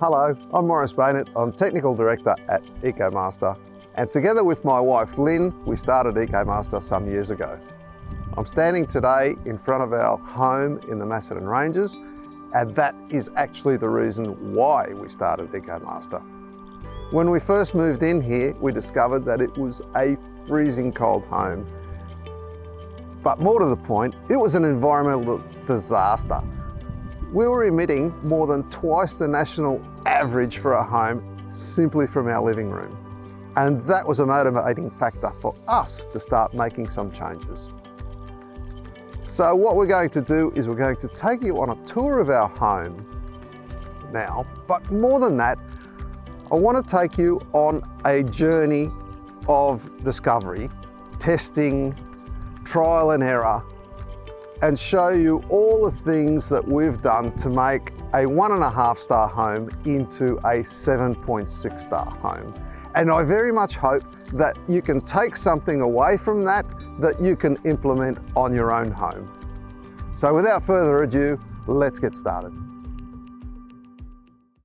Hello, I'm Maurice Baynett. I'm Technical Director at EcoMaster, and together with my wife Lynn, we started EcoMaster some years ago. I'm standing today in front of our home in the Macedon Ranges, and that is actually the reason why we started EcoMaster. When we first moved in here, we discovered that it was a freezing cold home. But more to the point, it was an environmental disaster. We were emitting more than twice the national average for a home simply from our living room. And that was a motivating factor for us to start making some changes. So what we're going to do is we're going to take you on a tour of our home now, but more than that, I want to take you on a journey of discovery, testing, trial and error, and show you all the things that we've done to make a 1.5 star home into a 7.6 star home. And I very much hope that you can take something away from that you can implement on your own home. So without further ado, let's get started.